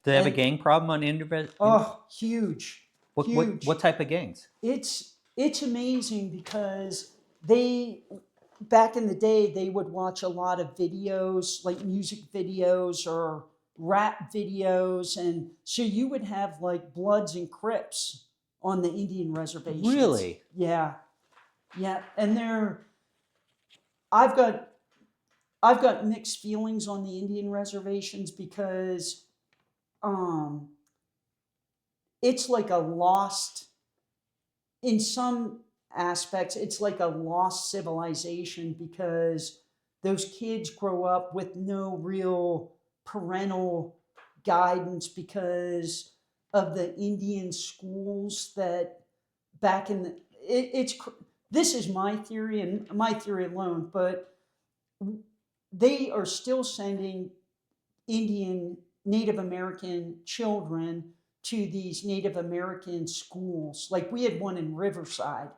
Do they have a And gang problem on Indian? oh, huge, What huge. type of gangs? It's amazing because they back in the day they would watch a lot of videos like music videos or rap videos, and so you would have like Bloods and Crips on the Indian reservations. Really? Yeah, yeah, and I've got I've got mixed feelings on the Indian reservations because um, it's like a lost in some aspects, it's like a lost civilization because those kids grow up with no real parental guidance because of the Indian schools that back in the, this is my theory and my theory alone, but they are still sending Indian Native American children to these Native American schools. Like we had one in Riverside,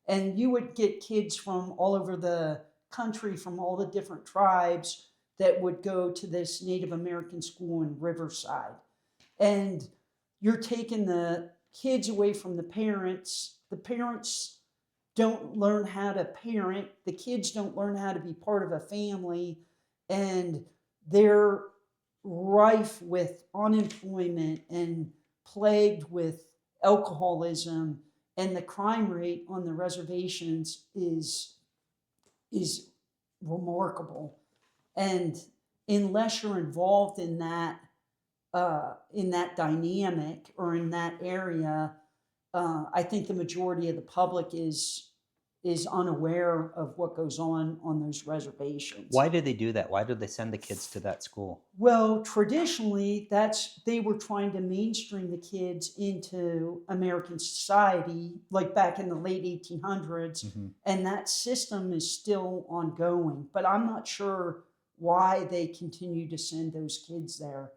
and you would get kids from all over the country, from all the different tribes that would go to this Native American school in Riverside. And you're taking the kids away from the parents. The parents don't learn how to parent. The kids don't learn how to be part of a family. And they're rife with unemployment and plagued with alcoholism. And the crime rate on the reservations is remarkable. And unless you're involved in that dynamic or in that area, I think the majority of the public is unaware of what goes on those reservations. Why did they do that? Why did they send the kids to that school? Well, traditionally, that's they were trying to mainstream the kids into American society, like back in the late 1800s, Hmm. and that system is still ongoing. But I'm not sure why they continue to send those kids there.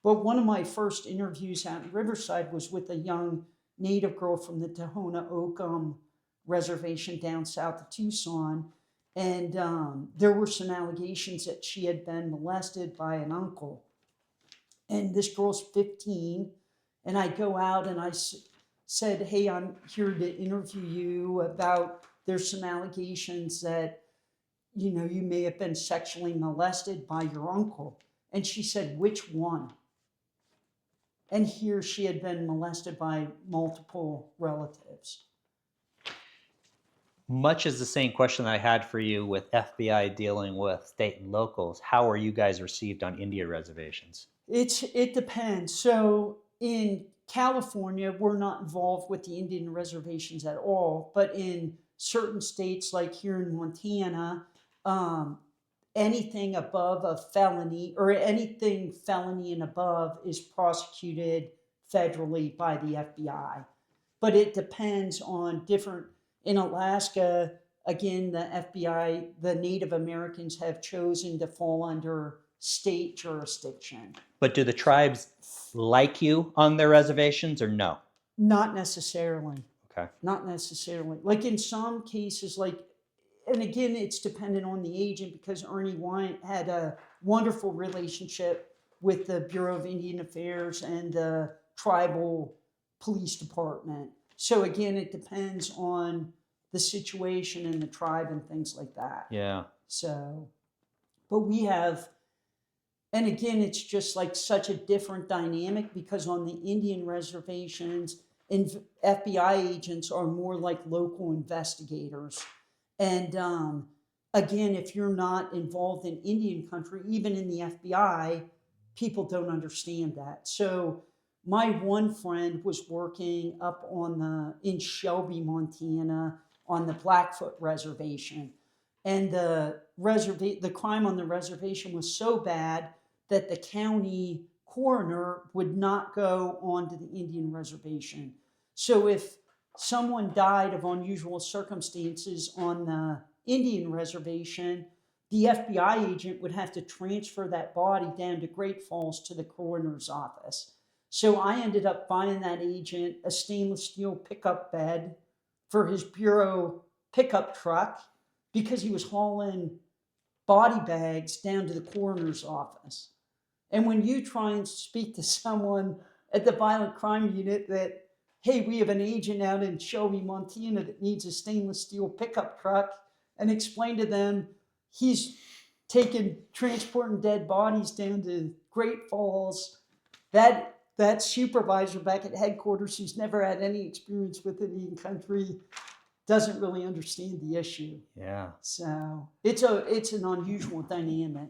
But one of my first interviews out in Riverside was with a young Native girl from the Tohono O'odham reservation down south of Tucson, and there were some allegations that she had been molested by an uncle. And this girl's 15, and I go out and said, "Hey, I'm here to interview you about there's some allegations that you may have been sexually molested by your uncle." And she said, "Which one?" And here she had been molested by multiple relatives. Much is the same question I had for you with FBI dealing with state and locals. How are you guys received on Indian reservations? It depends. So in California, we're not involved with the Indian reservations at all, but in certain states, like here in Montana, um, anything above a felony or anything felony and above is prosecuted federally by the FBI. But it depends on different. In Alaska, again, the FBI, the Native Americans have chosen to fall under state jurisdiction. But do the tribes like you on their reservations or no? Not necessarily. Okay. Not necessarily. Like in some cases, like, and again, it's dependent on the agent because Ernie Wyant had a wonderful relationship with the Bureau of Indian Affairs and the tribal police department. So again, it depends on the situation in the tribe and things like that. Yeah. So, but we have, and again, it's just like such a different dynamic because on the Indian reservations, FBI agents are more like local investigators. And again, if you're not involved in Indian country, even in the FBI, people don't understand that. So my one friend was working up on in Shelby, Montana, on the Blackfoot reservation, and the crime on the reservation was so bad that the county coroner would not go onto the Indian reservation. So if someone died of unusual circumstances on the Indian reservation, the FBI agent would have to transfer that body down to Great Falls to the coroner's office. So I ended up buying that agent a stainless steel pickup bed for his bureau pickup truck because he was hauling body bags down to the coroner's office. And when you try and speak to someone at the violent crime unit that, hey, we have an agent out in Shelby, Montana that needs a stainless steel pickup truck, and explain to them he's transporting dead bodies down to Great Falls, that supervisor back at headquarters who's never had any experience with Indian country doesn't really understand the issue. Yeah. So it's an unusual dynamic.